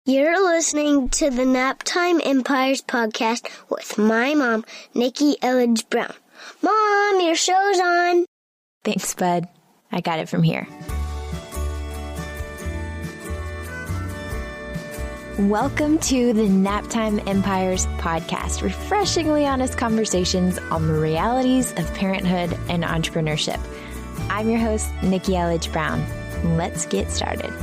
You're listening to the Naptime Empires podcast with my mom, Nikki Elledge Brown. Mom, your show's on. Thanks, bud. I got it from here. Welcome to the Naptime Empires podcast, refreshingly honest conversations on the realities of parenthood and entrepreneurship. I'm your host, Nikki Elledge Brown. Let's get started.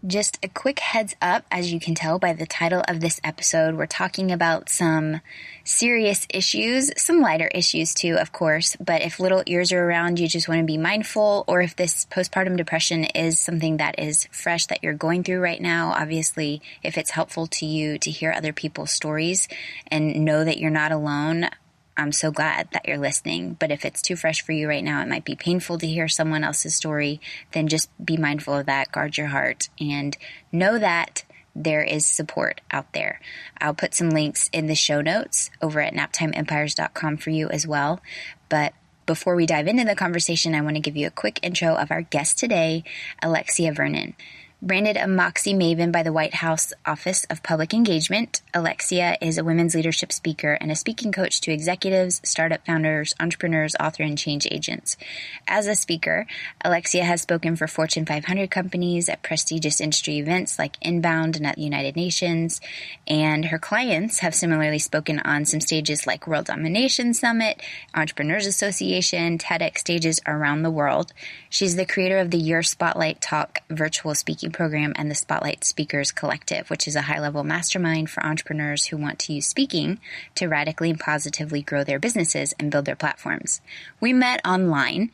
Just a quick heads up, as you can tell by the title of this episode, we're talking about some serious issues, some lighter issues too, of course, but if little ears are around, you just want to be mindful, or if this postpartum depression is something that is fresh that you're going through right now, obviously, if it's helpful to you to hear other people's stories and know that you're not alone, I'm so glad that you're listening. But if it's too fresh for you right now, it might be painful to hear someone else's story, then just be mindful of that, guard your heart, and know that there is support out there. I'll put some links in the show notes over at naptimeempires.com for you as well. But before we dive into the conversation, I want to give you a quick intro of our guest today, Alexia Vernon. Branded a Moxie Maven by the White House Office of Public Engagement, Alexia is a women's leadership speaker and a speaking coach to executives, startup founders, entrepreneurs, author, and change agents. As a speaker, Alexia has spoken for Fortune 500 companies at prestigious industry events like Inbound and at the United Nations, and her clients have similarly spoken on some stages like World Domination Summit, Entrepreneurs Association, TEDx stages around the world. She's the creator of the Your Spotlight Talk virtual speaking program and the Spotlight Speakers Collective, which is a high-level mastermind for entrepreneurs who want to use speaking to radically and positively grow their businesses and build their platforms. We met online,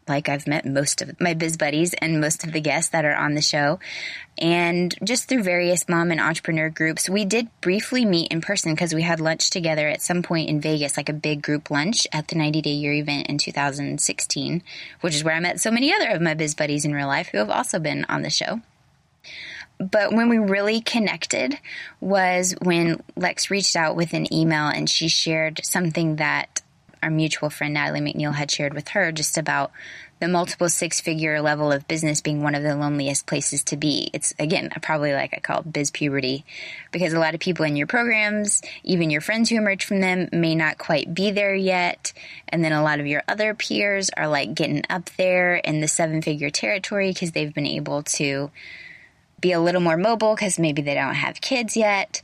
like I've met most of my biz buddies and most of the guests that are on the show, and just through various mom and entrepreneur groups. We did briefly meet in person because we had lunch together at some point in Vegas, like a big group lunch at the 90-Day Year event in 2016, which is where I met so many other of my biz buddies in real life who have also been on the show. But when we really connected was when Lex reached out with an email and she shared something that our mutual friend Natalie McNeil had shared with her just about the multiple six-figure level of business being one of the loneliest places to be. It's, again, probably like I call it biz puberty, because a lot of people in your programs, even your friends who emerge from them, may not quite be there yet. And then a lot of your other peers are like getting up there in the seven-figure territory because they've been able to be a little more mobile because maybe they don't have kids yet.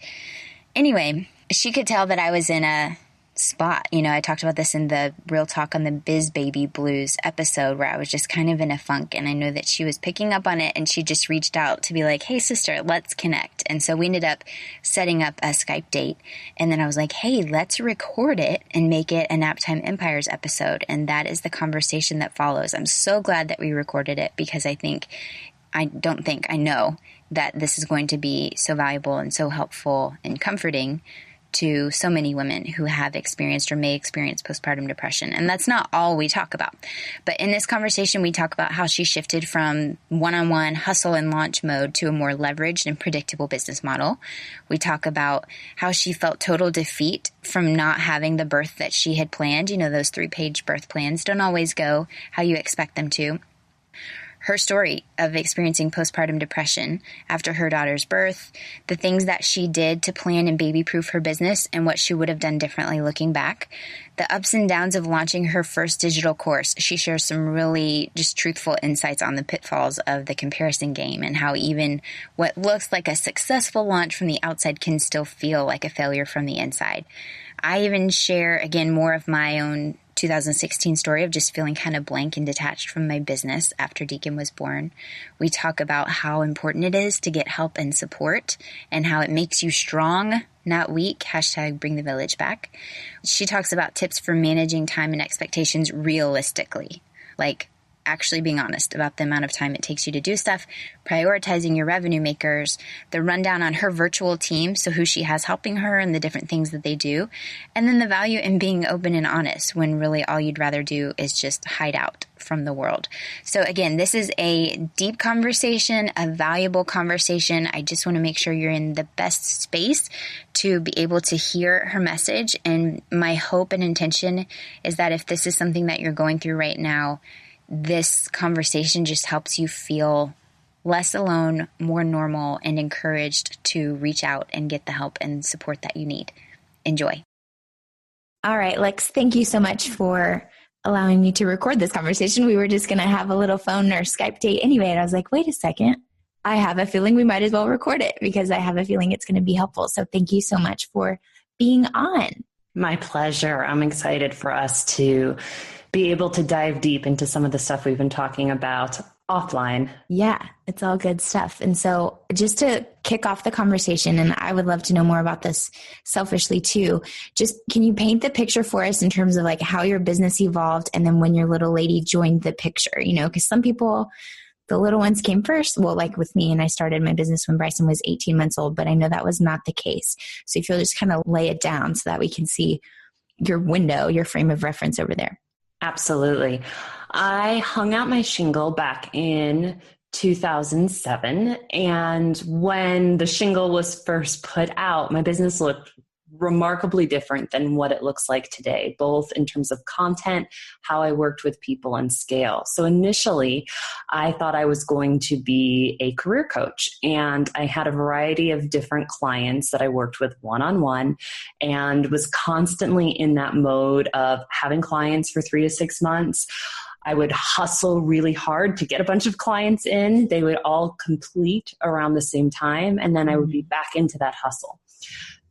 Anyway, she could tell that I was in a spot. You know, I talked about this in the Real Talk on the Biz Baby Blues episode where I was just kind of in a funk, and I know that she was picking up on it, and she just reached out to be like, hey sister, let's connect. And so we ended up setting up a Skype date, and then I was like, hey, let's record it and make it a Naptime Empires episode. And that is the conversation that follows. I'm so glad that we recorded it because I know that this is going to be so valuable and so helpful and comforting to so many women who have experienced or may experience postpartum depression. And that's not all we talk about. But in this conversation, we talk about how she shifted from one-on-one hustle and launch mode to a more leveraged and predictable business model. We talk about how she felt total defeat from not having the birth that she had planned. You know, those 3-page birth plans don't always go how you expect them to. Her story of experiencing postpartum depression after her daughter's birth, the things that she did to plan and baby-proof her business and what she would have done differently looking back, the ups and downs of launching her first digital course. She shares some really just truthful insights on the pitfalls of the comparison game and how even what looks like a successful launch from the outside can still feel like a failure from the inside. I even share, again, more of my own 2016 story of just feeling kind of blank and detached from my business after Deacon was born. We talk about how important it is to get help and support and how it makes you strong, not weak. # bring the village back. She talks about tips for managing time and expectations realistically, like actually being honest about the amount of time it takes you to do stuff, prioritizing your revenue makers, the rundown on her virtual team, so who she has helping her and the different things that they do, and then the value in being open and honest when really all you'd rather do is just hide out from the world. So again, this is a deep conversation, a valuable conversation. I just want to make sure you're in the best space to be able to hear her message. And my hope and intention is that if this is something that you're going through right now, this conversation just helps you feel less alone, more normal, and encouraged to reach out and get the help and support that you need. Enjoy. All right, Lex, thank you so much for allowing me to record this conversation. We were just going to have a little phone or Skype date anyway. And I was like, wait a second. I have a feeling we might as well record it because I have a feeling it's going to be helpful. So thank you so much for being on. My pleasure. I'm excited for us to be able to dive deep into some of the stuff we've been talking about offline. Yeah, it's all good stuff. And so just to kick off the conversation, and I would love to know more about this selfishly too, just can you paint the picture for us in terms of like how your business evolved and then when your little lady joined the picture, you know, because some people, the little ones came first. Well, like with me, and I started my business when Bryson was 18 months old, but I know that was not the case. So if you'll just kind of lay it down so that we can see your window, your frame of reference over there. Absolutely. I hung out my shingle back in 2007. And when the shingle was first put out, my business looked remarkably different than what it looks like today, both in terms of content, how I worked with people, and scale. So initially, I thought I was going to be a career coach, and I had a variety of different clients that I worked with one-on-one and was constantly in that mode of having clients for 3 to 6 months. I would hustle really hard to get a bunch of clients in. They would all complete around the same time, and then I would be back into that hustle.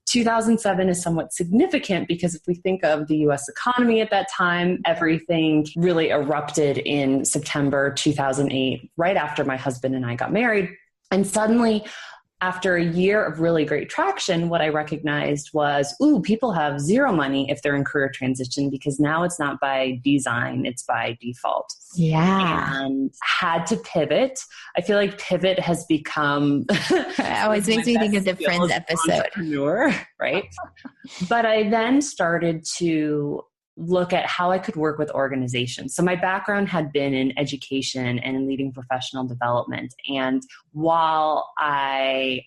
2007 is somewhat significant because if we think of the US economy at that time, everything really erupted in September 2008, right after my husband and I got married. And suddenly, after a year of really great traction, what I recognized was, people have zero money if they're in career transition because now it's not by design, it's by default. Yeah. And had to pivot. I feel like pivot has become... It always makes me think of the Friends episode. Entrepreneur, right? But I then started to look at how I could work with organizations. So my background had been in education and in leading professional development. And while I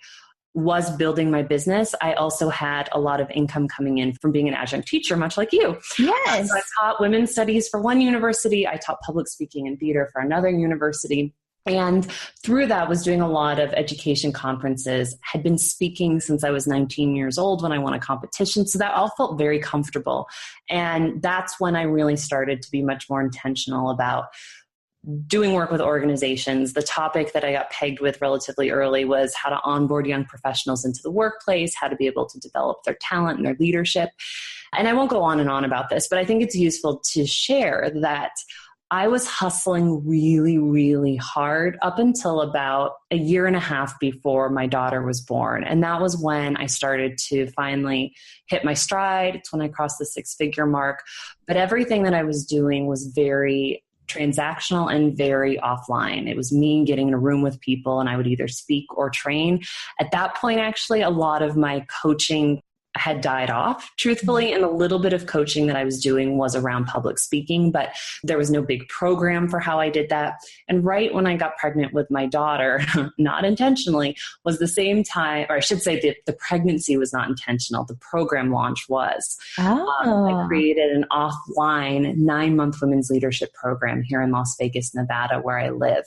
was building my business, I also had a lot of income coming in from being an adjunct teacher, much like you. Yes. So I taught women's studies for one university. I taught public speaking and theater for another university. And through that was doing a lot of education conferences, had been speaking since I was 19 years old when I won a competition. So that all felt very comfortable. And that's when I really started to be much more intentional about doing work with organizations. The topic that I got pegged with relatively early was how to onboard young professionals into the workplace, how to be able to develop their talent and their leadership. And I won't go on and on about this, but I think it's useful to share that I was hustling really, really hard up until about a year and a half before my daughter was born. And that was when I started to finally hit my stride. It's when I crossed the 6-figure mark. But everything that I was doing was very transactional and very offline. It was me getting in a room with people and I would either speak or train. At that point, actually, a lot of my coaching had died off, truthfully, and a little bit of coaching that I was doing was around public speaking, but there was no big program for how I did that. And right when I got pregnant with my daughter, not intentionally, was the same time, or I should say the pregnancy was not intentional. The program launch was. I created an offline 9-month women's leadership program here in Las Vegas, Nevada, where I live.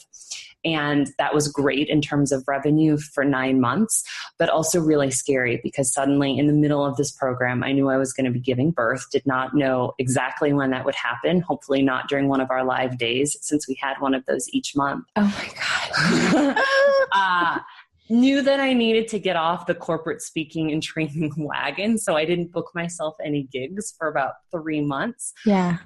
And that was great in terms of revenue for 9 months, but also really scary because suddenly in the middle of this program, I knew I was going to be giving birth, did not know exactly when that would happen. Hopefully not during one of our live days since we had one of those each month. Oh my God. Knew that I needed to get off the corporate speaking and training wagon. So I didn't book myself any gigs for about 3 months. Yeah.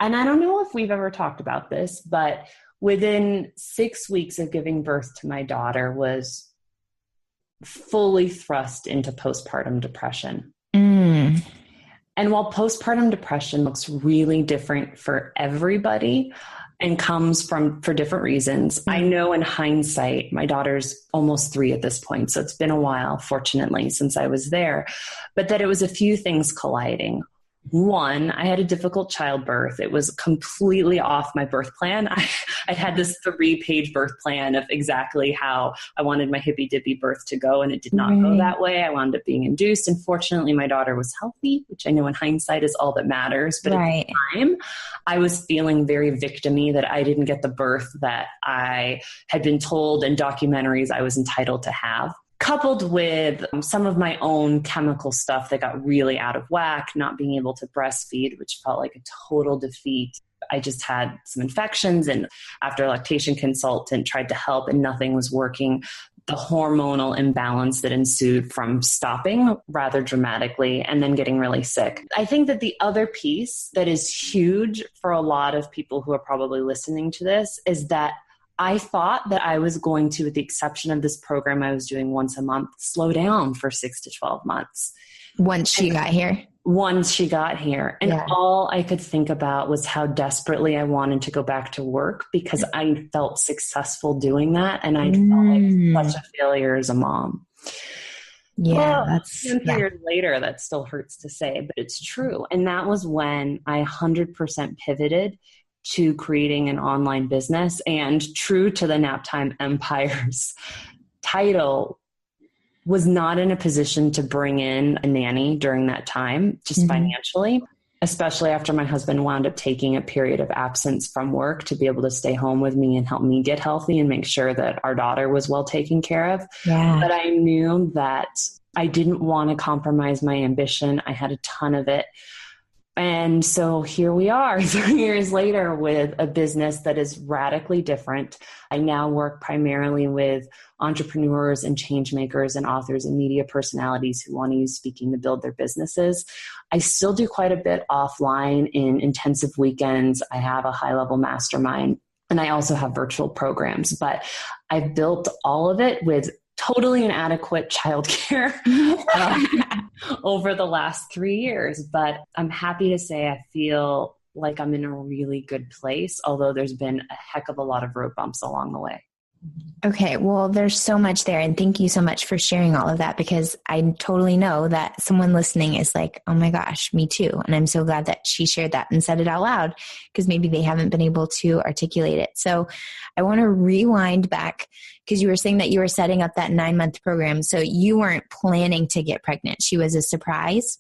And I don't know if we've ever talked about this, but within 6 weeks of giving birth to my daughter was fully thrust into postpartum depression. And while postpartum depression looks really different for everybody and comes for different reasons, I know in hindsight, my daughter's almost 3 at this point. So it's been a while, fortunately, since I was there, but that it was a few things colliding. One, I had a difficult childbirth. It was completely off my birth plan. I'd had this 3-page birth plan of exactly how I wanted my hippy dippy birth to go, and it did not go that way. I wound up being induced. And fortunately, my daughter was healthy, which I know in hindsight is all that matters. But at the time, I was feeling very victim-y that I didn't get the birth that I had been told in documentaries I was entitled to have, coupled with some of my own chemical stuff that got really out of whack, not being able to breastfeed, which felt like a total defeat. I just had some infections, and after a lactation consultant tried to help and nothing was working, the hormonal imbalance that ensued from stopping rather dramatically and then getting really sick. I think that the other piece that is huge for a lot of people who are probably listening to this is that I thought that I was going to, with the exception of this program I was doing once a month, slow down for 6 to 12 months. Once she got here. And all I could think about was how desperately I wanted to go back to work because I felt successful doing that. And I felt like such a failure as a mom. Yeah. Well, 3 years later, that still hurts to say, but it's true. And that was when I 100% pivoted to creating an online business, and true to the Naptime Empire's title, was not in a position to bring in a nanny during that time, just financially, especially after my husband wound up taking a period of absence from work to be able to stay home with me and help me get healthy and make sure that our daughter was well taken care of. Yeah. But I knew that I didn't want to compromise my ambition. I had a ton of it. And so here we are 3 years later with a business that is radically different. I now work primarily with entrepreneurs and change makers and authors and media personalities who want to use speaking to build their businesses. I still do quite a bit offline in intensive weekends. I have a high-level mastermind, and I also have virtual programs, but I've built all of it with totally inadequate childcare over the last 3 years. But I'm happy to say I feel like I'm in a really good place, although there's been a heck of a lot of road bumps along the way. Okay. Well, there's so much there. And thank you so much for sharing all of that, because I totally know that someone listening is like, oh my gosh, me too. And I'm so glad that she shared that and said it out loud, because maybe they haven't been able to articulate it. So I want to rewind back, because you were saying that you were setting up that 9-month program. So you weren't planning to get pregnant. She was a surprise.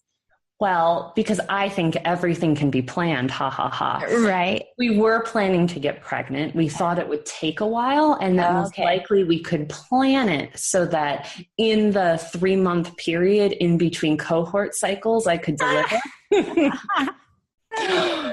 Well, because I think everything can be planned, ha, ha, ha. Right. We were planning to get pregnant. We thought it would take a while, and that most likely we could plan it so that in the 3-month period in between cohort cycles, I could deliver.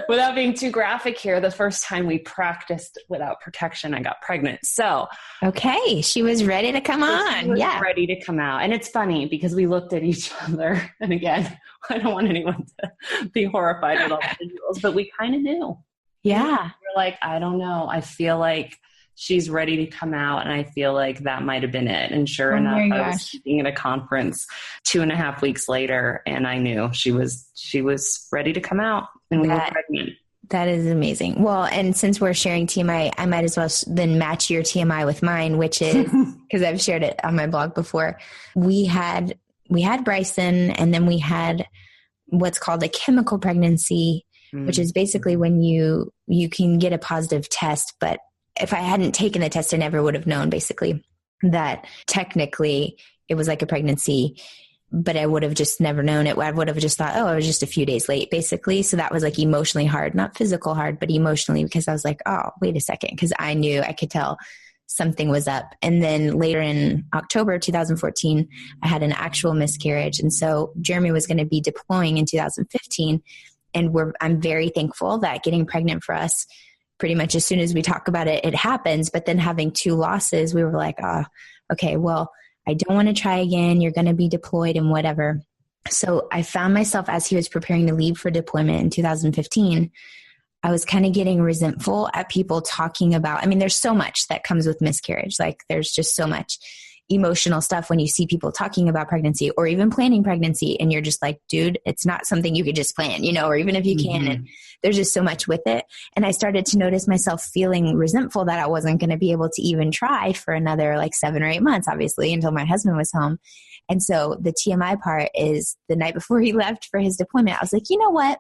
Without being too graphic here, the first time we practiced without protection, I got pregnant. So, okay, she was ready to come on. Ready to come out. And it's funny because we looked at each other, and again, I don't want anyone to be horrified at all the visuals, but we kind of knew. Yeah. We're like, I don't know. I feel like she's ready to come out, and I feel like that might have been it. And sure enough, I was speaking at a conference 2.5 weeks later, and I knew she was ready to come out, and we were pregnant. That is amazing. Well, and since we're sharing TMI, I might as well then match your TMI with mine, which is, because I've shared it on my blog before. We had Bryson, and then we had what's called a chemical pregnancy, which is basically when you can get a positive test. But if I hadn't taken the test, I never would have known basically that technically it was like a pregnancy, but I would have just never known it. I would have just thought, oh, I was just a few days late basically. So that was like emotionally hard, not physical hard, but emotionally, because I was like, oh, wait a second. Because I knew, I could tell something was up. And then later in October 2014, I had an actual miscarriage. And so Jeremy was going to be deploying in 2015. And I'm very thankful that getting pregnant for us, pretty much as soon as we talk about it, it happens. But then having 2 losses, we were like, oh, okay, well, I don't want to try again. You're going to be deployed and whatever. So I found myself, as he was preparing to leave for deployment in 2015, I was kind of getting resentful at people talking about, I mean, there's so much that comes with miscarriage. Like there's just so much. emotional stuff when you see people talking about pregnancy or even planning pregnancy, and you're just like, dude, it's not something you could just plan, or even if you can, and there's just so much with it. And I started to notice myself feeling resentful that I wasn't going to be able to even try for another like 7 or 8 months, obviously, until my husband was home. And so the TMI part is the night before he left for his deployment, I was like, you know what?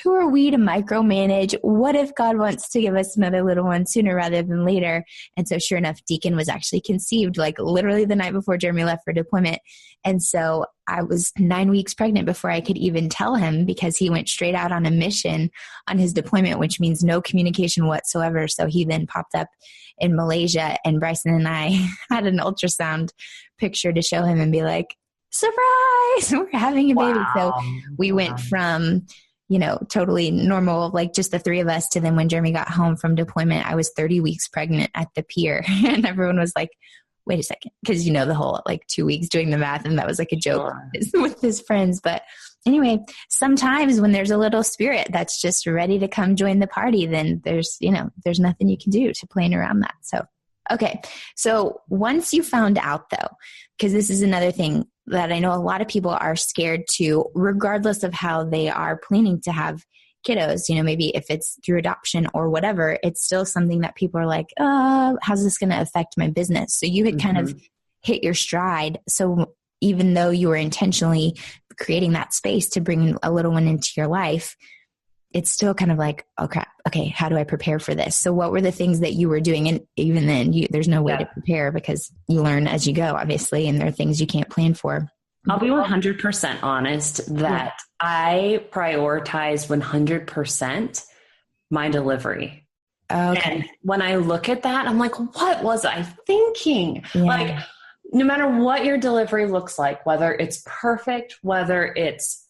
Who are we to micromanage? What if God wants to give us another little one sooner rather than later? And so sure enough, Deacon was actually conceived like literally the night before Jeremy left for deployment. And so I was 9 weeks pregnant before I could even tell him, because he went straight out on a mission on his deployment, which means no communication whatsoever. So he then popped up in Malaysia, and Bryson and I had an ultrasound picture to show him and be like, surprise, we're having a baby. Wow. So we went from totally normal, like just the three of us, to then when Jeremy got home from deployment, I was 30 weeks pregnant at the pier. And everyone was like, wait a second. Cause the whole like 2 weeks doing the math, and that was like a joke with his friends. But anyway, sometimes when there's a little spirit that's just ready to come join the party, then there's nothing you can do to plan around that. So, okay. So once you found out though, because this is another thing that I know a lot of people are scared to, regardless of how they are planning to have kiddos, maybe if it's through adoption or whatever, it's still something that people are like, how's this going to affect my business? So you had kind of hit your stride. So even though you were intentionally creating that space to bring a little one into your life, it's still kind of like, oh crap, okay, how do I prepare for this? So what were the things that you were doing? And even then there's no way to prepare, because you learn as you go, obviously, and there are things you can't plan for. I'll be 100% honest that I prioritize 100% my delivery. Okay. And when I look at that, I'm like, what was I thinking? Yeah. Like, no matter what your delivery looks like, whether it's perfect, whether it's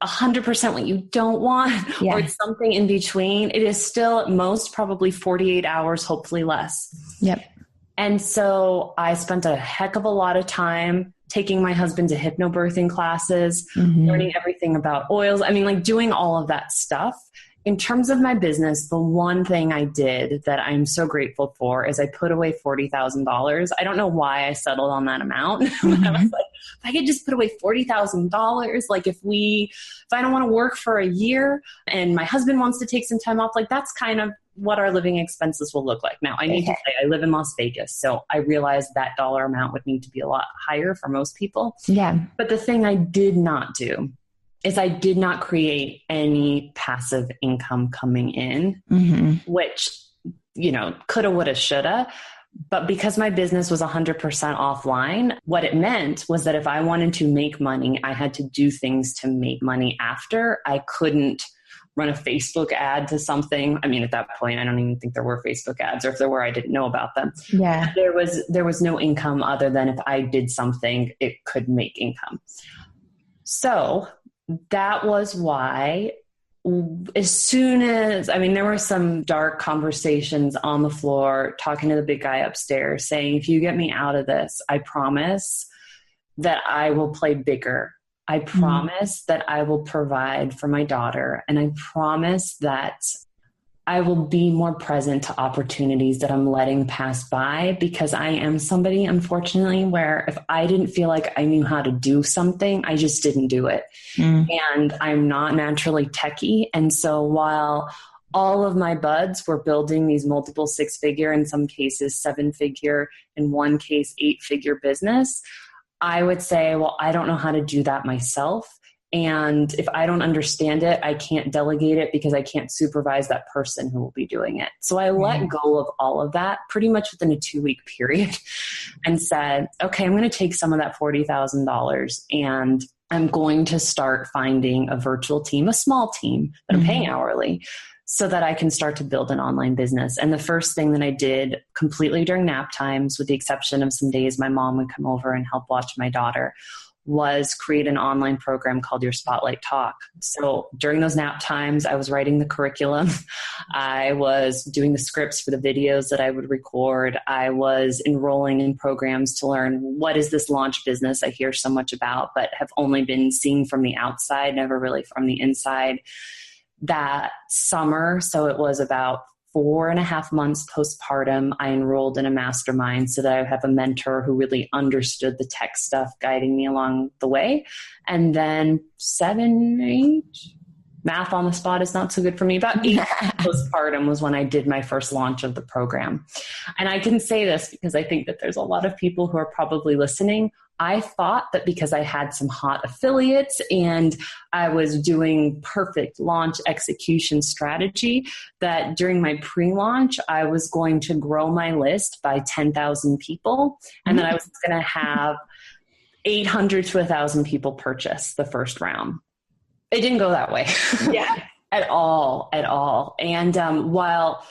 100% what you don't want, or it's something in between, it is still at most probably 48 hours, hopefully less. Yep. And so I spent a heck of a lot of time taking my husband to hypnobirthing classes, learning everything about oils. I mean, like doing all of that stuff. In terms of my business, the one thing I did that I'm so grateful for is I put away $40,000. I don't know why I settled on that amount. I was like, if I could just put away $40,000, like if I don't want to work for a year and my husband wants to take some time off, like that's kind of what our living expenses will look like. Now, I need to say I live in Las Vegas, so I realize that dollar amount would need to be a lot higher for most people. Yeah. But the thing I did not do is I did not create any passive income coming in, which, coulda, woulda, shoulda. But because my business was 100% offline, what it meant was that if I wanted to make money, I had to do things to make money after. I couldn't run a Facebook ad to something. I mean, at that point, I don't even think there were Facebook ads, or if there were, I didn't know about them. Yeah. There was no income other than if I did something, it could make income. So that was why, as soon as, there were some dark conversations on the floor, talking to the big guy upstairs saying, if you get me out of this, I promise that I will play bigger. I promise that I will provide for my daughter. And I promise that I will be more present to opportunities that I'm letting pass by, because I am somebody, unfortunately, where if I didn't feel like I knew how to do something, I just didn't do it. And I'm not naturally techie. And so while all of my buds were building these multiple 6-figure, in some cases 7-figure, in one case 8-figure business, I would say, well, I don't know how to do that myself. And if I don't understand it, I can't delegate it because I can't supervise that person who will be doing it. So I let go of all of that pretty much within a 2-week period and said, okay, I'm going to take some of that $40,000 and I'm going to start finding a virtual team, a small team that I'm paying hourly, so that I can start to build an online business. And the first thing that I did completely during nap times, with the exception of some days my mom would come over and help watch my daughter, was create an online program called Your Spotlight Talk. So during those nap times, I was writing the curriculum. I was doing the scripts for the videos that I would record. I was enrolling in programs to learn, what is this launch business I hear so much about, but have only been seen from the outside, never really from the inside. That summer, so it was about 4.5 months postpartum, I enrolled in a mastermind so that I have a mentor who really understood the tech stuff, guiding me along the way. And then 7, 8, math on the spot is not so good for me. About 8 postpartum was when I did my first launch of the program. And I can say this because I think that there's a lot of people who are probably listening. I thought that because I had some hot affiliates and I was doing perfect launch execution strategy, that during my pre-launch, I was going to grow my list by 10,000 people. And then I was going to have 800 to 1,000 people purchase the first round. It didn't go that way. Yeah. At all. And while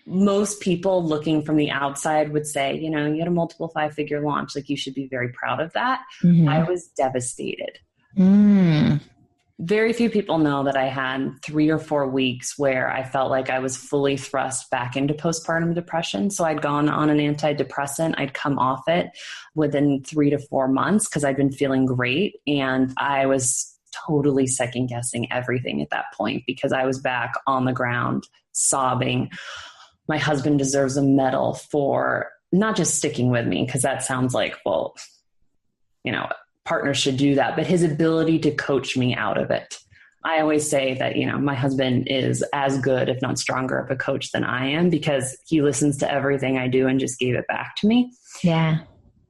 most people looking from the outside would say, you had a multiple 5-figure launch, like you should be very proud of that. I was devastated. Very few people know that I had 3 or 4 weeks where I felt like I was fully thrust back into postpartum depression. So I'd gone on an antidepressant. I'd come off it within 3 to 4 months because I'd been feeling great. And I was totally second guessing everything at that point because I was back on the ground sobbing. My husband deserves a medal for not just sticking with me, because that sounds like, well, partners should do that, but his ability to coach me out of it. I always say that, my husband is as good, if not stronger of a coach than I am because he listens to everything I do and just gave it back to me. Yeah.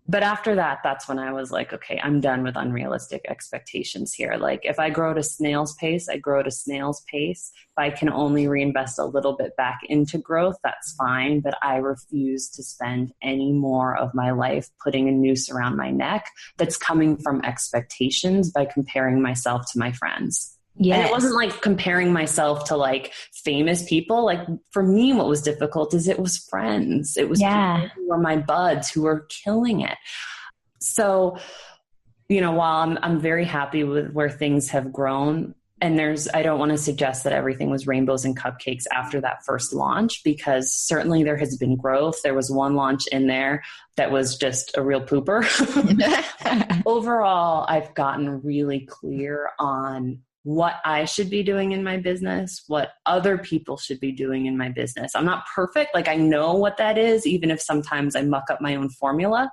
But after that, that's when I was like, okay, I'm done with unrealistic expectations here. Like if I grow at a snail's pace, I grow at a snail's pace. If I can only reinvest a little bit back into growth, that's fine. But I refuse to spend any more of my life putting a noose around my neck that's coming from expectations by comparing myself to my friends. Yes. And it wasn't like comparing myself to like famous people. Like for me, what was difficult is it was friends. It was people who were my buds who were killing it. So, while I'm very happy with where things have grown, and I don't want to suggest that everything was rainbows and cupcakes after that first launch, because certainly there has been growth. There was one launch in there that was just a real pooper. Overall, I've gotten really clear on what I should be doing in my business, what other people should be doing in my business. I'm not perfect. Like I know what that is, even if sometimes I muck up my own formula.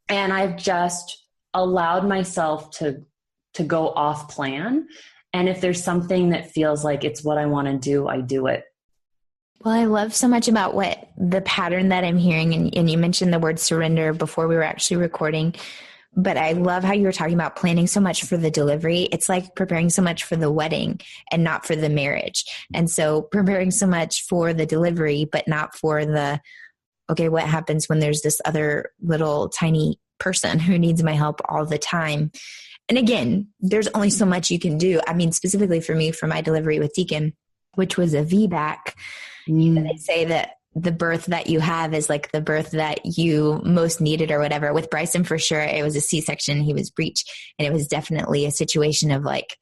And I've just allowed myself to go off plan. And if there's something that feels like it's what I want to do, I do it. Well, I love so much about what the pattern that I'm hearing. And you mentioned the word surrender before we were actually recording. But I love how you were talking about planning so much for the delivery. It's like preparing so much for the wedding and not for the marriage. And so preparing so much for the delivery, but not for okay, what happens when there's this other little tiny person who needs my help all the time? And again, there's only so much you can do. I mean, specifically for me, for my delivery with Deacon, which was a VBAC, they say that the birth that you have is like the birth that you most needed or whatever. With Bryson, for sure, it was a C-section. He was breech. And it was definitely a situation of like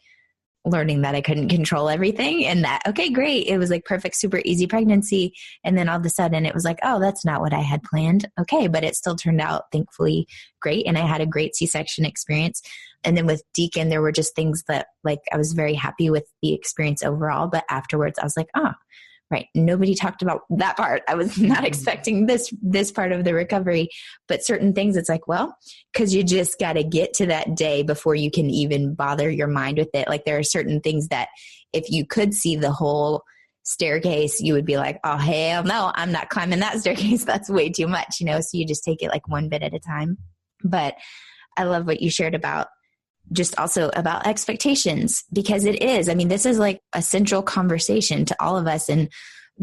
learning that I couldn't control everything and that, okay, great. It was like perfect, super easy pregnancy. And then all of a sudden it was like, oh, that's not what I had planned. Okay. But it still turned out thankfully great. And I had a great C-section experience. And then with Deacon, there were just things that like, I was very happy with the experience overall. But afterwards I was like, oh, right. Nobody talked about that part. I was not expecting this part of the recovery, but certain things it's like, well, because you just got to get to that day before you can even bother your mind with it. Like there are certain things that if you could see the whole staircase, you would be like, oh, hell no, I'm not climbing that staircase. That's way too much, So you just take it like one bit at a time. But I love what you shared about just also about expectations, because it is, I mean, this is like a central conversation to all of us, and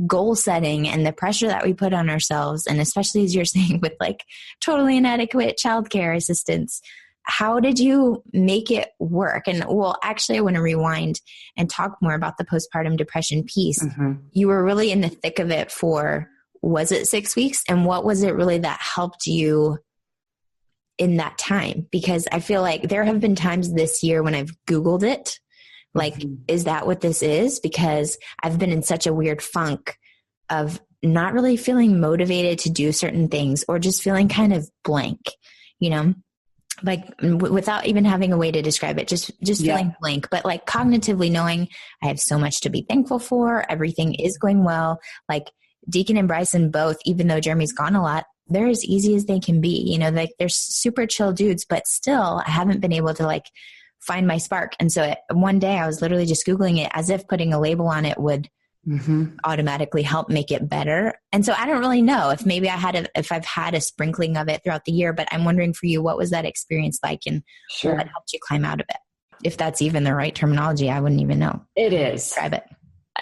goal setting and the pressure that we put on ourselves. And especially as you're saying with like totally inadequate childcare assistance, how did you make it work? And well, actually I want to rewind and talk more about the postpartum depression piece. Mm-hmm. You were really in the thick of it for, was it 6 weeks? And what was it really that helped you in that time? Because I feel like there have been times this year when I've Googled it, like, is that what this is? Because I've been in such a weird funk of not really feeling motivated to do certain things, or just feeling kind of blank, like without even having a way to describe it, just feeling blank, but like cognitively knowing I have so much to be thankful for. Everything is going well. Like Deacon and Bryson both, even though Jeremy's gone a lot, they're as easy as they can be. You know, like they're super chill dudes, but still I haven't been able to like find my spark. And so one day I was literally just Googling it as if putting a label on it would automatically help make it better. And so I don't really know if I've had a sprinkling of it throughout the year, but I'm wondering for you, what was that experience like and what helped you climb out of it? If that's even the right terminology, I wouldn't even know. It is. Describe it.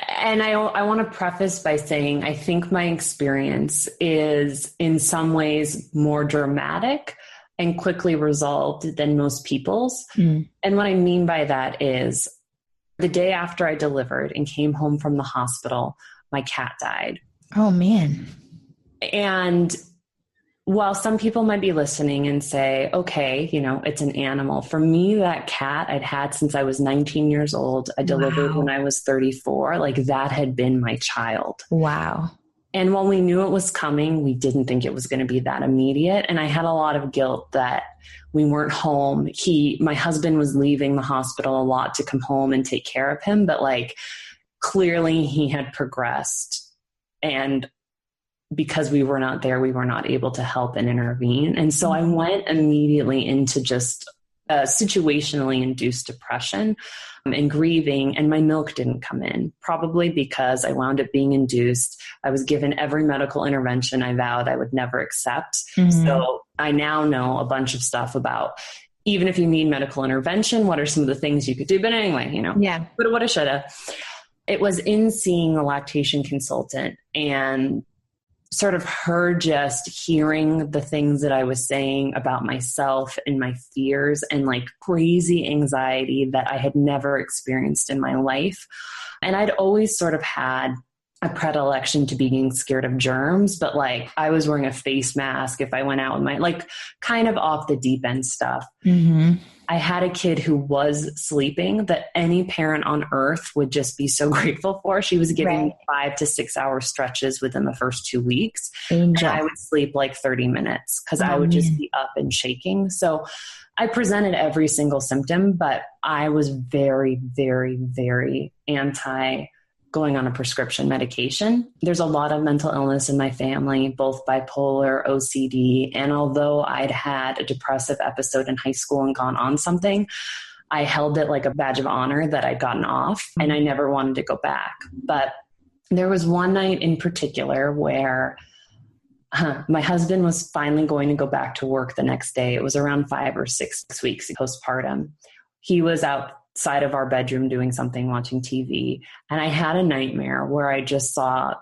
And I want to preface by saying, I think my experience is in some ways more dramatic and quickly resolved than most people's. And what I mean by that is the day after I delivered and came home from the hospital, my cat died. Oh, man. And while some people might be listening and say, okay, you know, it's an animal. For me, that cat I'd had since I was 19 years old. I delivered when I was 34. Like that had been my child. Wow. And when we knew it was coming, we didn't think it was going to be that immediate. And I had a lot of guilt that we weren't home. My husband was leaving the hospital a lot to come home and take care of him. But like clearly he had progressed, and because we were not there, we were not able to help and intervene. And so I went immediately into just situationally induced depression and grieving, and my milk didn't come in, probably because I wound up being induced. I was given every medical intervention I vowed I would never accept. So I now know a bunch of stuff about, even if you need medical intervention, what are some of the things you could do? But anyway, you know, but what I should have. It was in seeing a lactation consultant and sort of her just hearing the things that I was saying about myself and my fears and like crazy anxiety that I had never experienced in my life. And I'd always sort of had a predilection to being scared of germs, but like I was wearing a face mask if I went out with my, like kind of off the deep end stuff. I had a kid who was sleeping that any parent on earth would just be so grateful for. She was giving me 5 to 6 hour stretches within the first 2 weeks. And I would sleep like 30 minutes because I would just be up and shaking. So I presented every single symptom, but I was very, very, very anti going on a prescription medication. There's a lot of mental illness in my family, both bipolar, OCD. And although I'd had a depressive episode in high school and gone on something, I held it like a badge of honor that I'd gotten off, and I never wanted to go back. But there was one night in particular where my husband was finally going to go back to work the next day. It was around 5 or 6 weeks postpartum. He was outside of our bedroom doing something, watching TV. And I had a nightmare where I just saw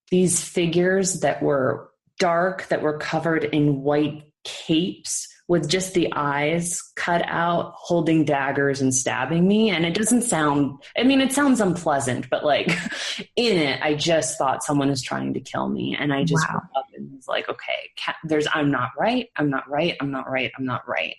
these figures that were dark, that were covered in white capes with just the eyes cut out, holding daggers and stabbing me. And it doesn't sound, I mean, it sounds unpleasant, but like in it, I just thought someone is trying to kill me. And I just woke up and was like, okay, I'm not right. I'm not right. I'm not right. I'm not right.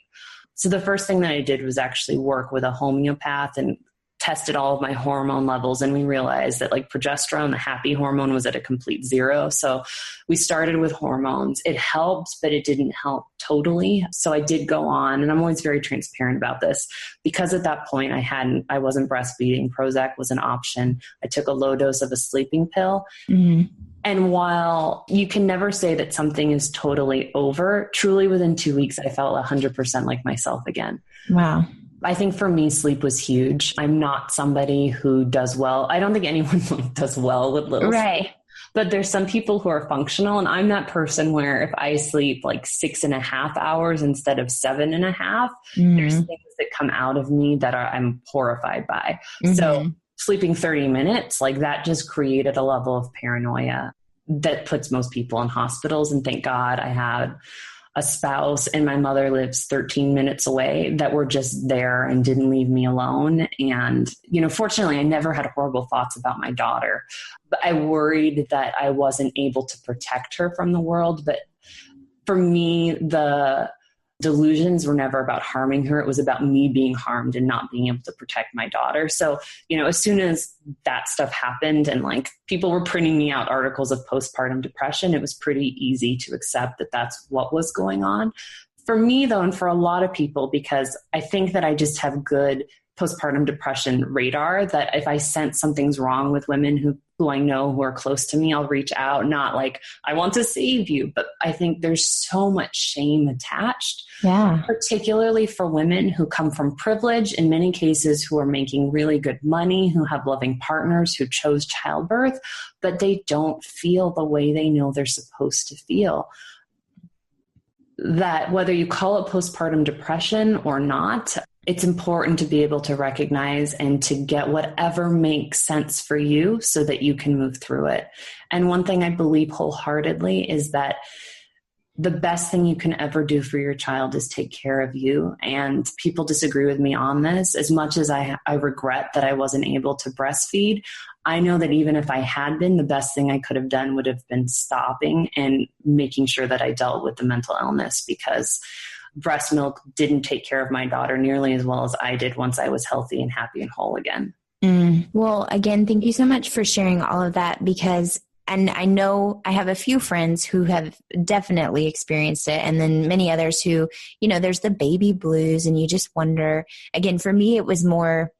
So the first thing that I did was actually work with a homeopath and tested all of my hormone levels. And we realized that like progesterone, the happy hormone, was at a complete 0. So we started with hormones. It helped, but it didn't help totally. So I did go on, and I'm always very transparent about this, because at that point I wasn't breastfeeding. Prozac was an option. I took a low dose of a sleeping pill. And while you can never say that something is totally over, truly within 2 weeks, I felt 100% like myself again. Wow. I think for me, sleep was huge. I'm not somebody who does well. I don't think anyone does well with little sleep. But there's some people who are functional, and I'm that person where if I sleep like 6.5 hours instead of 7.5, there's things that come out of me that I'm horrified by. So sleeping 30 minutes, like that just created a level of paranoia that puts most people in hospitals. And thank God I had a spouse and my mother lives 13 minutes away that were just there and didn't leave me alone. And, you know, fortunately I never had horrible thoughts about my daughter, but I worried that I wasn't able to protect her from the world. But for me, the delusions were never about harming her. It was about me being harmed and not being able to protect my daughter. So, you know, as soon as that stuff happened and like people were printing me out articles of postpartum depression, it was pretty easy to accept that that's what was going on. For me though, and for a lot of people, because I think that I just have good postpartum depression radar, that if I sense something's wrong with women who I know who are close to me, I'll reach out, not like, I want to save you. But I think there's so much shame attached, particularly for women who come from privilege, in many cases, who are making really good money, who have loving partners, who chose childbirth, but they don't feel the way they know they're supposed to feel. That whether you call it postpartum depression or not, it's important to be able to recognize and to get whatever makes sense for you so that you can move through it. And one thing I believe wholeheartedly is that the best thing you can ever do for your child is take care of you. And people disagree with me on this. As much as I regret that I wasn't able to breastfeed, I know that even if I had been, the best thing I could have done would have been stopping and making sure that I dealt with the mental illness, because breast milk didn't take care of my daughter nearly as well as I did once I was healthy and happy and whole again. Well, again, thank you so much for sharing all of that, because and I know I have a few friends who have definitely experienced it, and then many others who, there's the baby blues, and you just wonder. Again, for me, it was more,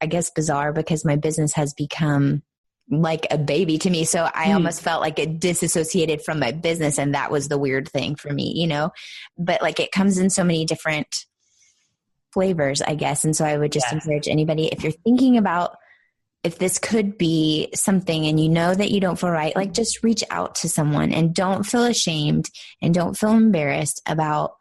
I guess, bizarre because my business has become like a baby to me. So I almost felt like it disassociated from my business, and that was the weird thing for me, but like it comes in so many different flavors, I guess. And so I would just encourage anybody, if you're thinking about if this could be something and you know that you don't feel right, like just reach out to someone and don't feel ashamed and don't feel embarrassed about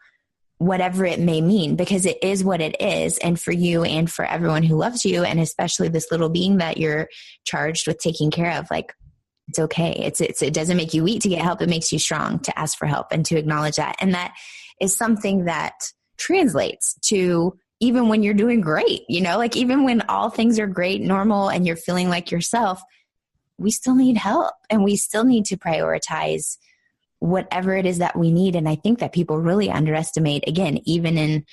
whatever it may mean, because it is what it is. And for you and for everyone who loves you, and especially this little being that you're charged with taking care of, like, it's okay. It doesn't make you weak to get help. It makes you strong to ask for help and to acknowledge that. And that is something that translates to even when you're doing great, like even when all things are great, normal, and you're feeling like yourself, we still need help, and we still need to prioritize whatever it is that we need. And I think that people really underestimate, again, even in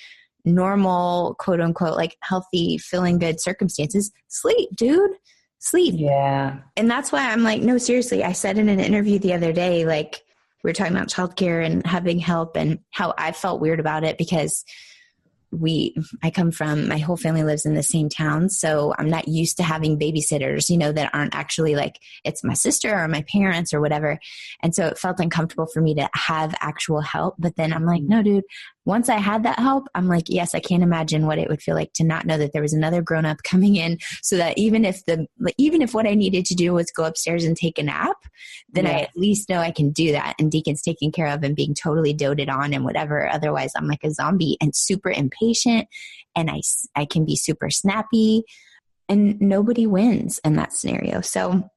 normal, quote unquote, like healthy, feeling good circumstances, sleep, dude, sleep. Yeah. And that's why I'm like, no, seriously. I said in an interview the other day, like we were talking about childcare and having help and how I felt weird about it because my whole family lives in the same town. So I'm not used to having babysitters, that aren't actually like, it's my sister or my parents or whatever. And so it felt uncomfortable for me to have actual help. But then I'm like, no, dude, once I had that help, I'm like, yes, I can't imagine what it would feel like to not know that there was another grown-up coming in, so that even if what I needed to do was go upstairs and take a nap, then I at least know I can do that, and Deacon's taken care of and being totally doted on and whatever. Otherwise I'm like a zombie and super impatient, and I can be super snappy, and nobody wins in that scenario. So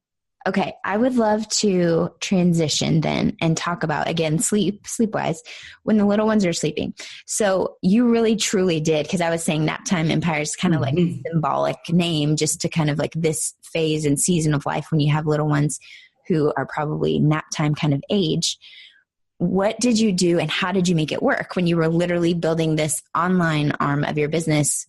okay, I would love to transition then and talk about, again, sleep-wise, when the little ones are sleeping. So you really truly did, because I was saying Naptime Empire is kind of like a symbolic name just to kind of like this phase and season of life when you have little ones who are probably naptime kind of age. What did you do and how did you make it work when you were literally building this online arm of your business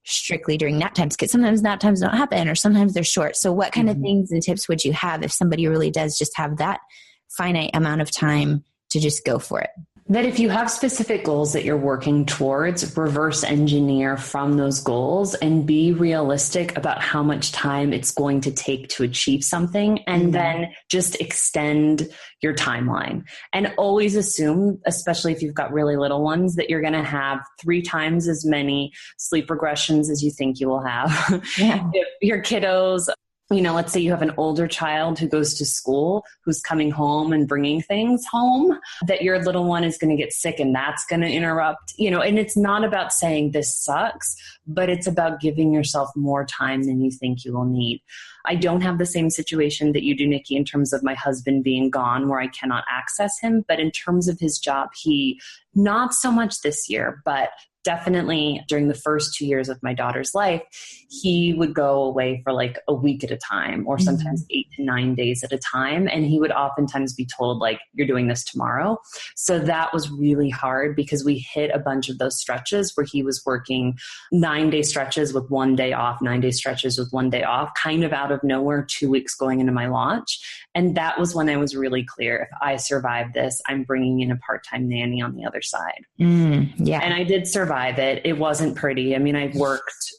strictly during nap times? Because sometimes nap times don't happen, or sometimes they're short. So what kind of things and tips would you have if somebody really does just have that finite amount of time to just go for it? That if you have specific goals that you're working towards, reverse engineer from those goals and be realistic about how much time it's going to take to achieve something, and then just extend your timeline. And always assume, especially if you've got really little ones, that you're going to have 3 times as many sleep regressions as you think you will have. If your kiddos, let's say you have an older child who goes to school, who's coming home and bringing things home, that your little one is going to get sick and that's going to interrupt, and it's not about saying this sucks, but it's about giving yourself more time than you think you will need. I don't have the same situation that you do, Nikki, in terms of my husband being gone where I cannot access him. But in terms of his job, he, not so much this year, but definitely during the first 2 years of my daughter's life, he would go away for like a week at a time, or sometimes 8 to 9 days at a time. And he would oftentimes be told, like, you're doing this tomorrow. So that was really hard because we hit a bunch of those stretches where he was working 9-day stretches with 1 day off, 9-day stretches with 1 day off, kind of out of nowhere, 2 weeks going into my launch. And that was when I was really clear, if I survive this, I'm bringing in a part-time nanny on the other side. And I did survive it. It wasn't pretty. I mean, I worked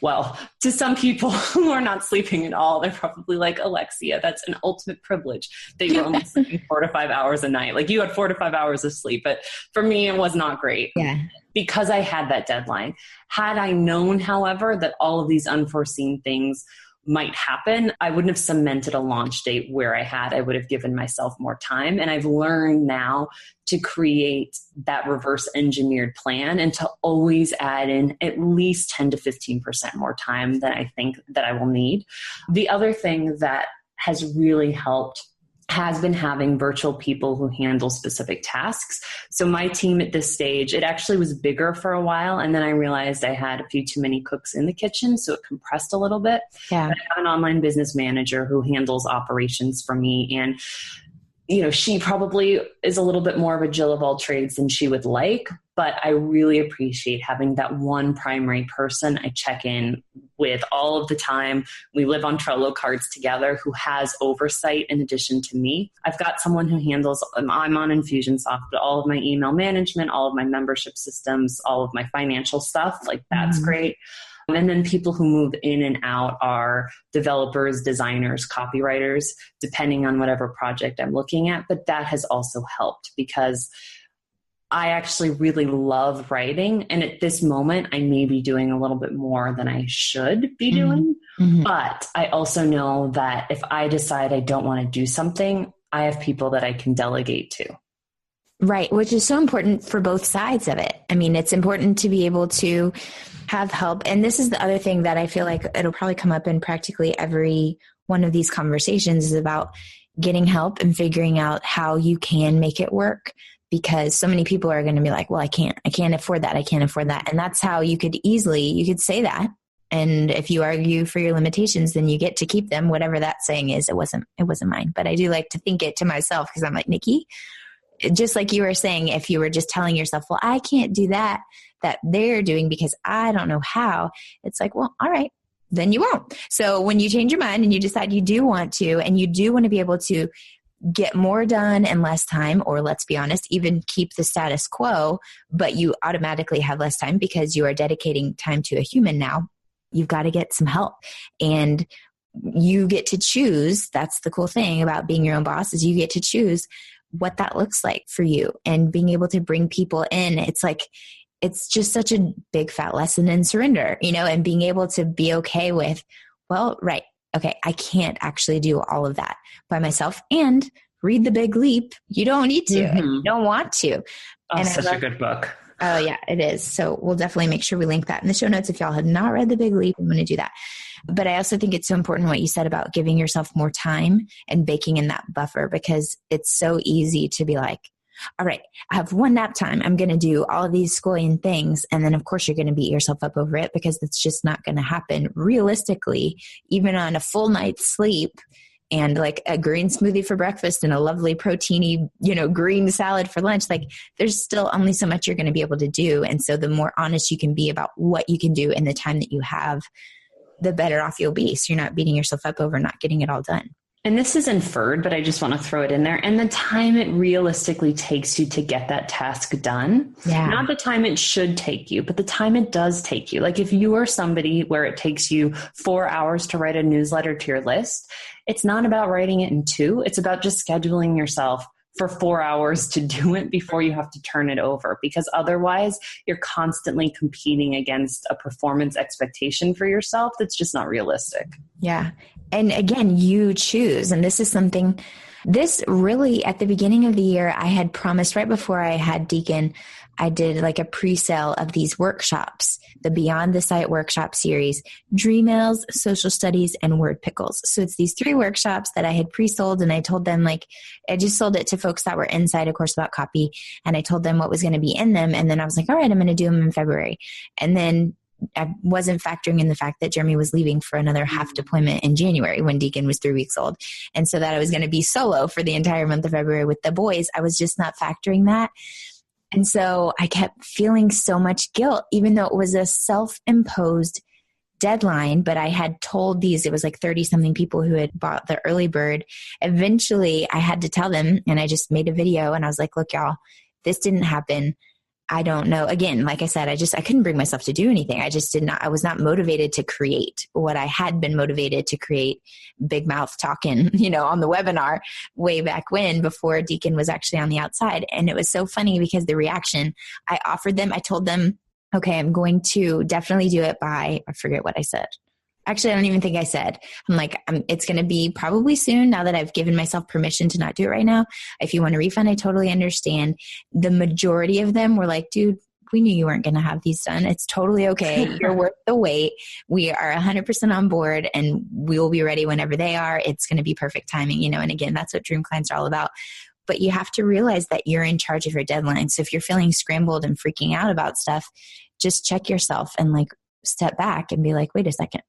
Well, to some people who are not sleeping at all, they're probably like, Alexia, that's an ultimate privilege that you're only sleeping 4 to 5 hours a night. Like you had 4 to 5 hours of sleep. But for me, it was not great. Yeah. Because I had that deadline. Had I known, however, that all of these unforeseen things might happen, I wouldn't have cemented a launch date where I had. I would have given myself more time. And I've learned now to create that reverse engineered plan and to always add in at least 10 to 15% more time than I think that I will need. The other thing that has really helped has been having virtual people who handle specific tasks. So my team at this stage, it actually was bigger for a while. And then I realized I had a few too many cooks in the kitchen. So it compressed a little bit. Yeah. But I have an online business manager who handles operations for me. And, you know, she probably is a little bit more of a Jill of all trades than she would like. But I really appreciate having that one primary person I check in with all of the time. We live on Trello cards together who has oversight in addition to me. I've got someone who handles, I'm on Infusionsoft, but all of my email management, all of my membership systems, all of my financial stuff, like that's great. And then people who move in and out are developers, designers, copywriters, depending on whatever project I'm looking at. But that has also helped because I actually really love writing. And at this moment, I may be doing a little bit more than I should be doing. But I also know that if I decide I don't want to do something, I have people that I can delegate to. Right. Which is so important for both sides of it. I mean, it's important to be able to have help. And this is the other thing that I feel like it'll probably come up in practically every one of these conversations is about getting help and figuring out how you can make it work. Because so many people are going to be like, well, I can't afford that. I can't afford that. And that's how you could say that. And if you argue for your limitations, then you get to keep them, whatever that saying is. It wasn't mine, but I do like to think it to myself because I'm like, Nikki, just like you were saying, if you were just telling yourself, well, I can't do that they're doing because I don't know how, it's like, well, all right, then you won't. So when you change your mind and you decide you do want to, and you do want to be able to get more done in less time, or let's be honest, even keep the status quo, but you automatically have less time because you are dedicating time to a human now, you've got to get some help. And you get to choose. That's the cool thing about being your own boss is you get to choose what that looks like for you and being able to bring people in. It's like, it's just such a big fat lesson in surrender, and being able to be okay with, well, right. Okay, I can't actually do all of that by myself and read The Big Leap. You don't need to. You don't want to. Oh, and such a good book. Oh, yeah, it is. So we'll definitely make sure we link that in the show notes. If y'all have not read The Big Leap, I'm going to do that. But I also think it's so important what you said about giving yourself more time and baking in that buffer because it's so easy to be like, all right, I have one nap time. I'm going to do all of these squillion things. And then of course you're going to beat yourself up over it because it's just not going to happen realistically, even on a full night's sleep and like a green smoothie for breakfast and a lovely proteiny, green salad for lunch. Like there's still only so much you're going to be able to do. And so the more honest you can be about what you can do in the time that you have, the better off you'll be. So you're not beating yourself up over not getting it all done. And this is inferred, but I just want to throw it in there. And the time it realistically takes you to get that task done, not the time it should take you, but the time it does take you. Like if you are somebody where it takes you 4 hours to write a newsletter to your list, it's not about writing it in 2. It's about just scheduling yourself for 4 hours to do it before you have to turn it over, because otherwise you're constantly competing against a performance expectation for yourself that's just not realistic. Yeah. And again, you choose. And this is something, this really at the beginning of the year, I had promised right before I had Deacon, I did like a pre-sale of these workshops, the Beyond the Site workshop series, Dreamails, Social Studies, and Word Pickles. So it's these 3 workshops that I had pre-sold, and I told them I just sold it to folks that were inside A Course About Copy, and I told them what was going to be in them. And then I was like, all right, I'm going to do them in February. And then I wasn't factoring in the fact that Jeremy was leaving for another half deployment in January when Deacon was 3 weeks old. And so that I was going to be solo for the entire month of February with the boys. I was just not factoring that. And so I kept feeling so much guilt, even though it was a self-imposed deadline, but I had told it was like 30 something people who had bought the early bird. Eventually I had to tell them, and I just made a video and I was like, look, y'all, this didn't happen. I don't know. Again, like I said, I couldn't bring myself to do anything. I was not motivated to create what I had been motivated to create, big mouth talking, on the webinar way back when, before Deacon was actually on the outside. And it was so funny because the reaction I told them, okay, I'm going to definitely do it by, I forget what I said. Actually, I don't even think I said. I'm like, it's going to be probably soon, now that I've given myself permission to not do it right now. If you want a refund, I totally understand. The majority of them were like, dude, we knew you weren't going to have these done. It's totally okay. You're worth the wait. We are 100% on board, and we will be ready whenever they are. It's going to be perfect timing, And again, that's what dream clients are all about. But you have to realize that you're in charge of your deadline. So if you're feeling scrambled and freaking out about stuff, just check yourself and step back and be like, wait a second.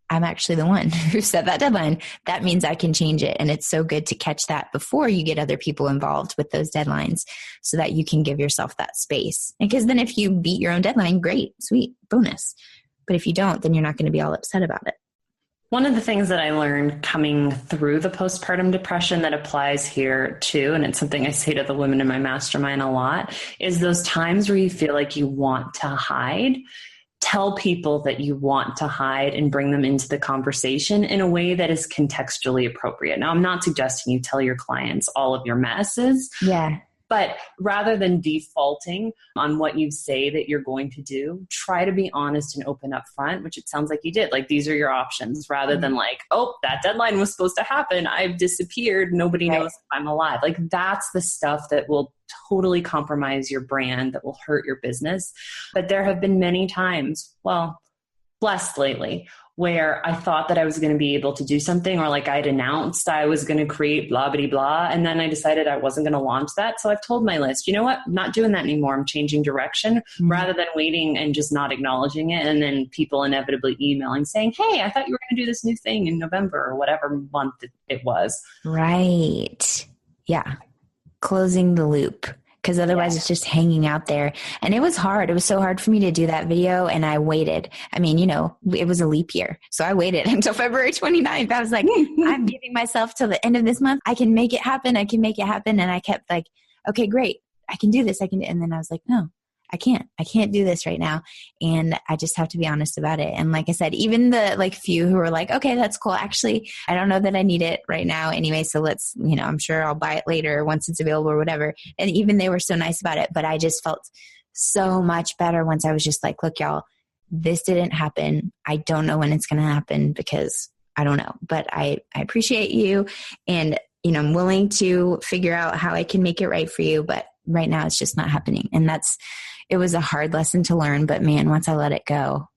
I'm actually the one who set that deadline. That means I can change it. And it's so good to catch that before you get other people involved with those deadlines, so that you can give yourself that space. Because then if you beat your own deadline, great, sweet, bonus. But if you don't, then you're not going to be all upset about it. One of the things that I learned coming through the postpartum depression that applies here too, and it's something I say to the women in my mastermind a lot, is those times where you feel like you want to hide. Tell people that you want to hide and bring them into the conversation in a way that is contextually appropriate. Now, I'm not suggesting you tell your clients all of your messes. Yeah. But rather than defaulting on what you say that you're going to do, try to be honest and open up front, which it sounds like you did. These are your options, rather than oh, that deadline was supposed to happen. I've disappeared. Nobody knows if I'm alive. That's the stuff that will totally compromise your brand, that will hurt your business. But there have been many times, blessed lately, where I thought that I was going to be able to do something, or I'd announced I was going to create blah, blah, blah. And then I decided I wasn't going to launch that. So I've told my list, you know what? I'm not doing that anymore. I'm changing direction, rather than waiting and just not acknowledging it. And then people inevitably emailing saying, hey, I thought you were going to do this new thing in November or whatever month it was. Right. Yeah. Closing the loop. Because otherwise it's just hanging out there. And it was hard. It was so hard for me to do that video. And I waited. I mean, it was a leap year. So I waited until February 29th. I was like, I'm giving myself till the end of this month. I can make it happen. I can make it happen. And I kept okay, great. I can do this. And then I was like, no, I can't do this right now. And I just have to be honest about it. And like I said, even the few who were like, okay, that's cool. Actually, I don't know that I need it right now anyway. So let's, I'm sure I'll buy it later once it's available or whatever. And even they were so nice about it, but I just felt so much better once I was just like, look, y'all, this didn't happen. I don't know when it's going to happen because I don't know, but I appreciate you. And, I'm willing to figure out how I can make it right for you. But right now it's just not happening. And it was a hard lesson to learn, but man, once I let it go,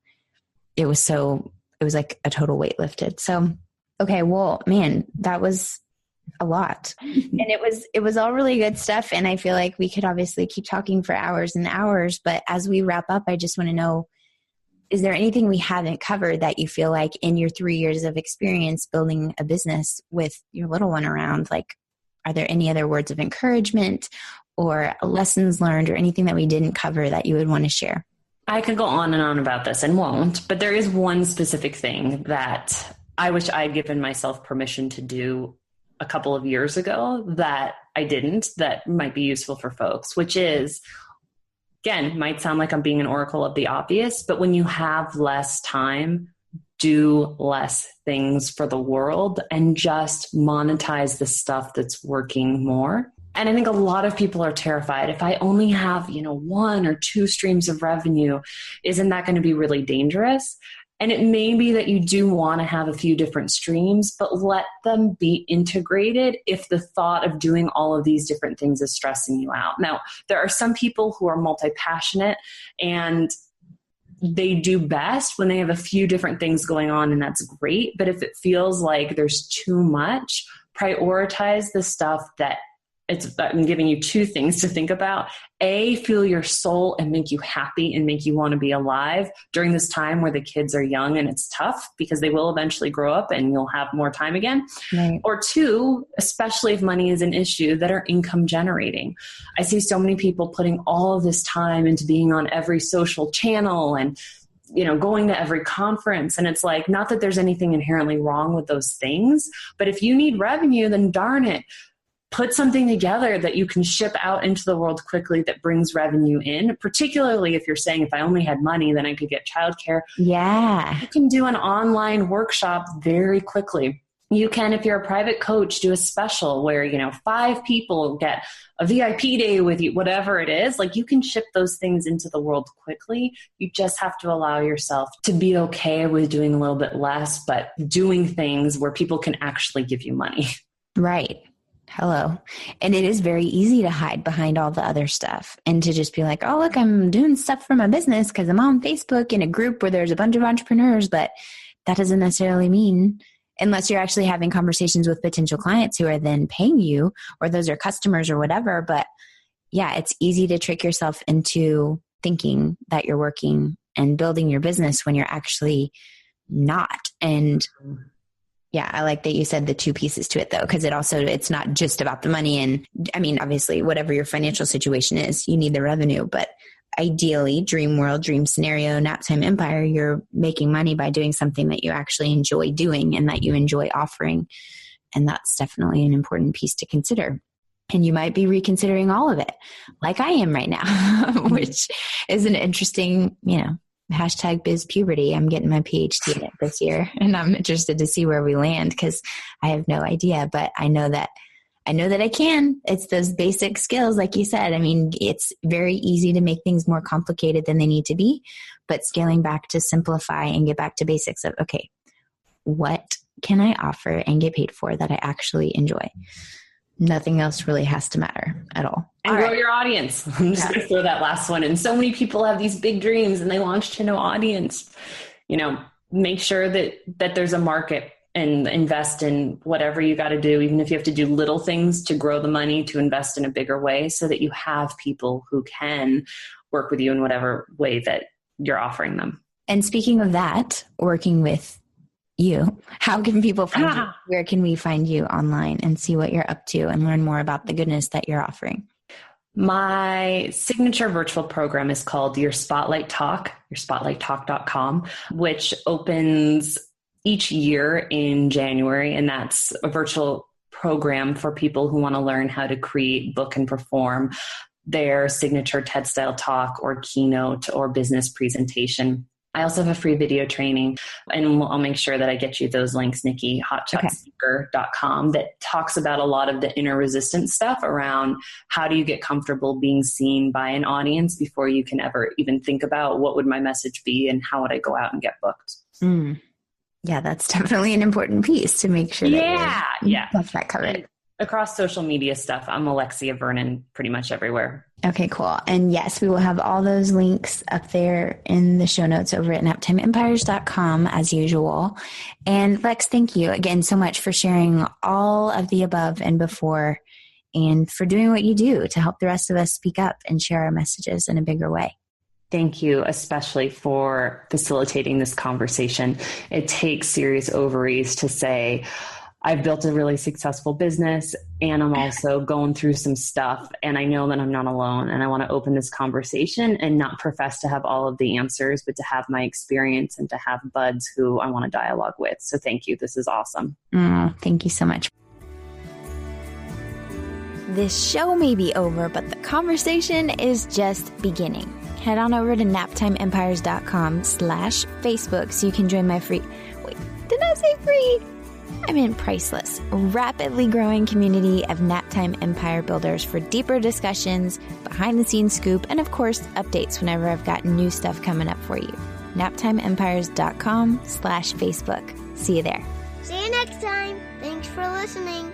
it was like a total weight lifted. So, okay, well, man, that was a lot. And it was all really good stuff. And I feel like we could obviously keep talking for hours and hours, but as we wrap up, I just want to know, is there anything we haven't covered that you feel like in your 3 years of experience building a business with your little one around, are there any other words of encouragement or lessons learned or anything that we didn't cover that you would want to share? I could go on and on about this and won't, but there is one specific thing that I wish I'd given myself permission to do a couple of years ago that I didn't, that might be useful for folks, which is, again, might sound like I'm being an oracle of the obvious, but when you have less time, do less things for the world and just monetize the stuff that's working more. And I think a lot of people are terrified. If I only have, 1 or 2 streams of revenue, isn't that going to be really dangerous? And it may be that you do want to have a few different streams, but let them be integrated if the thought of doing all of these different things is stressing you out. Now, there are some people who are multi-passionate and they do best when they have a few different things going on, and that's great. But if it feels like there's too much, prioritize the stuff that I'm giving you 2 things to think about. A, fuel your soul and make you happy and make you want to be alive during this time where the kids are young and it's tough because they will eventually grow up and you'll have more time again. Right. Or 2, especially if money is an issue, that are income generating. I see so many people putting all of this time into being on every social channel and going to every conference. And it's like, not that there's anything inherently wrong with those things, but if you need revenue, then darn it, put something together that you can ship out into the world quickly that brings revenue in, particularly if you're saying, if I only had money, then I could get childcare. Yeah. You can do an online workshop very quickly. You can, if you're a private coach, do a special where, 5 people get a VIP day with you, whatever it is. Like, you can ship those things into the world quickly. You just have to allow yourself to be okay with doing a little bit less, but doing things where people can actually give you money. Right. Hello. And it is very easy to hide behind all the other stuff and to just be like, oh, look, I'm doing stuff for my business because I'm on Facebook in a group where there's a bunch of entrepreneurs, but that doesn't necessarily mean, unless you're actually having conversations with potential clients who are then paying you, or those are customers or whatever. But yeah, it's easy to trick yourself into thinking that you're working and building your business when you're actually not. And yeah, I like that you said the 2 pieces to it though, because it's not just about the money. And I mean, obviously, whatever your financial situation is, you need the revenue, but ideally, dream world, dream scenario, Naptime Empire, you're making money by doing something that you actually enjoy doing and that you enjoy offering. And that's definitely an important piece to consider. And you might be reconsidering all of it, like I am right now, which is an interesting, hashtag biz puberty. I'm getting my PhD in it this year, and I'm interested to see where we land because I have no idea, but I know that I can. It's those basic skills, like you said. I mean, it's very easy to make things more complicated than they need to be, but scaling back to simplify and get back to basics of, okay, what can I offer and get paid for that I actually enjoy? Nothing else really has to matter at all. And grow your audience. I'm just going to throw that last one in. So many people have these big dreams and they launch to no audience. Make sure that there's a market and invest in whatever you got to do, even if you have to do little things to grow the money, to invest in a bigger way so that you have people who can work with you in whatever way that you're offering them. And speaking of that, working with you, how can people find you? Where can we find you online and see what you're up to and learn more about the goodness that you're offering? My signature virtual program is called Your Spotlight Talk, yourspotlighttalk.com, which opens each year in January. And that's a virtual program for people who want to learn how to create, book, and perform their signature TED style talk or keynote or business presentation. I also have a free video training, and I'll make sure that I get you those links, Nikki, hotshotspeaker.com, that talks about a lot of the inner resistance stuff around how do you get comfortable being seen by an audience before you can ever even think about what would my message be and how would I go out and get booked. Yeah, that's definitely an important piece to make sure that that's that covered. Across social media stuff, I'm Alexia Vernon pretty much everywhere. Okay, cool. And yes, we will have all those links up there in the show notes over at naptimeempires.com as usual. And Lex, thank you again so much for sharing all of the above and before, and for doing what you do to help the rest of us speak up and share our messages in a bigger way. Thank you, especially for facilitating this conversation. It takes serious ovaries to say, I've built a really successful business and I'm also going through some stuff, and I know that I'm not alone, and I want to open this conversation and not profess to have all of the answers, but to have my experience and to have buds who I want to dialogue with. So thank you. This is awesome. Thank you so much. This show may be over, but the conversation is just beginning. Head on over to naptimeempires.com/Facebook so you can join my free... Wait, did I say free? I meant priceless, rapidly growing community of Naptime Empire builders for deeper discussions, behind-the-scenes scoop, and of course, updates whenever I've got new stuff coming up for you. naptimeempires.com/Facebook. See you there. See you next time. Thanks for listening.